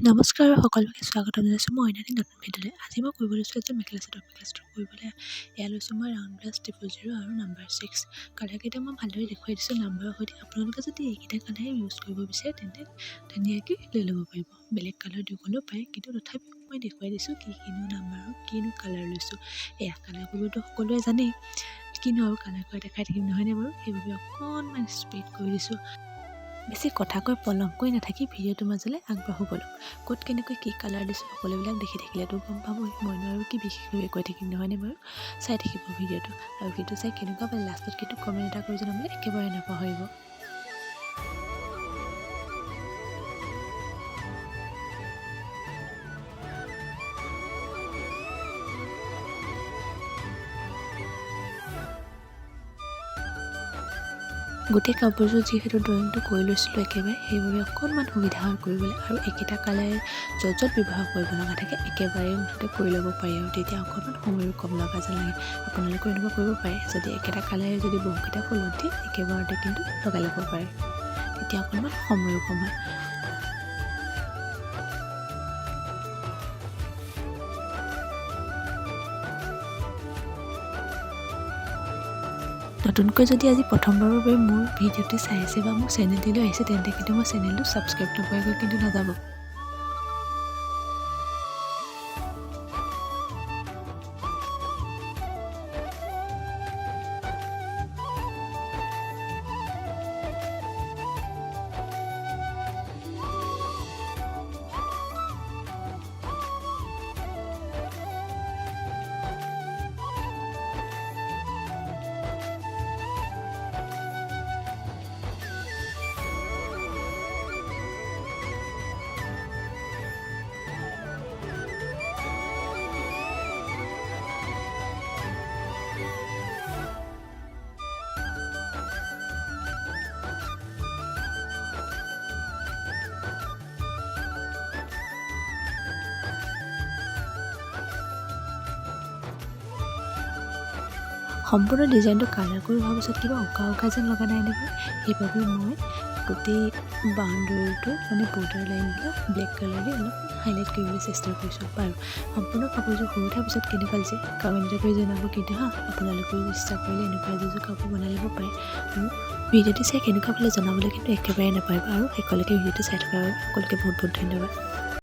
নমস্কাৰ সকলোকে স্বাগতম জনাইছোঁ মই অন্যান্য নতুন ভিডিঅ'লৈ। আজি মই কৰিব লৈছোঁ এযোৰ মেখেলা চাদৰ কৰিবলৈ এয়া লৈছোঁ মই ৰাউণ্ড প্লাছ 000 আৰু নাম্বাৰ 6 কালাৰকেইটা মই ভালদৰে দেখুৱাই দিছোঁ নাম্বাৰৰ সৈতে। আপোনালোকে যদি এইকেইটা কালাৰ ইউজ কৰিব বিচাৰে তেন্তে ধুনীয়াকৈ লৈ ল'ব পাৰিব। বেলেগ কালাৰ দি গ'লেও পাৰে, কিন্তু তথাপিও মই দেখুৱাই দিছোঁ কিনো নাম্বাৰ কিনো কালাৰ লৈছোঁ। এয়া কালাৰ কৰিবতো সকলোৱে জানেই, কিনো আৰু কালাৰ কৰি দেখাই থাকিম নহয়নে বাৰু। সেইবাবে অকণমান স্পীড কৰি দিছোঁ। বেছি কথা কৈ পলম কৰি নাথাকি ভিডিঅ'টোৰ মাজলৈ আগবাঢ়ো ব'লক। ক'ত কেনেকৈ কি কালাৰ দিছোঁ সকলোবিলাক দেখি থাকিলেতো গম পাবই, মইনো আৰু কি বিশেষভাৱে কৈ থাকিম নহয়নে বাৰু। চাই থাকিব ভিডিঅ'টো, আৰু ভিডিঅ' চাই কেনেকুৱা পালে লাষ্টত কিন্তু কমেণ্ট এটা কৰি জনাবলৈ একেবাৰে নাপাহৰিব। গোটেই কাপোৰযোৰ যিহেতু ড্ৰয়িংটো কৰি লৈছিলোঁ একেবাৰে, সেইবাবে অকণমান সুবিধা হয় কৰিবলৈ। আৰু একেটা কালাৰে য'ত ব্যৱহাৰ কৰিব লগা থাকে একেবাৰে মুঠতে কৰি ল'ব পাৰি, আৰু তেতিয়া অকণমান সময়ো কম লগা যেন লাগে। আপোনালোকেও এনেকুৱা কৰিব পাৰে, যদি একেটা কালাৰে যদি বহুকেইটা ফুলত দিয়ে একেবাৰতে কিন্তু লগাই ল'ব পাৰে, তেতিয়া অকণমান সময়ো কম হয়। নতুনকৈ যদি আজি প্ৰথমবাৰৰ বাবে মোৰ ভিডিঅ'টি চাই আছে বা মোৰ চেনেলটিলৈ আহিছে, তেন্তে কিন্তু মোৰ চেনেলটো ছাবস্ক্ৰাইব নকৰাকৈ কিন্তু নাযাব। সম্পূৰ্ণ ডিজাইনটো কালাৰ কৰি হোৱাৰ পিছত কিবা উকা যেন লগা নাই নহয়। সেইবাবে মই গোটেই বাউণ্ডেৰীটো মানে বৰ্ডাৰ লাইনবিলাক ব্লেক কালাৰ দি অলপ হাইলাইট কৰিবলৈ চেষ্টা কৰিছোঁ। বাৰু সম্পূৰ্ণ কাপোৰযোৰ হৈ উঠাৰ পিছত কেনেকুৱা লাগিছে কমেণ্ট এটা কৰি জনাব। কিন্তু আপোনালোকেও চেষ্টা কৰিলে এনেকুৱা এযোৰ কাপোৰ বনাই ল'ব পাৰে। আৰু ভিডিঅ'টো চাই কেনেকুৱা পালে জনাবলৈ কিন্তু একেবাৰে নাপাহৰিব। আৰু শেষলৈকে ভিডিঅ'টো চাই থকাৰ বাবে সকলোকে বহুত ধন্যবাদ।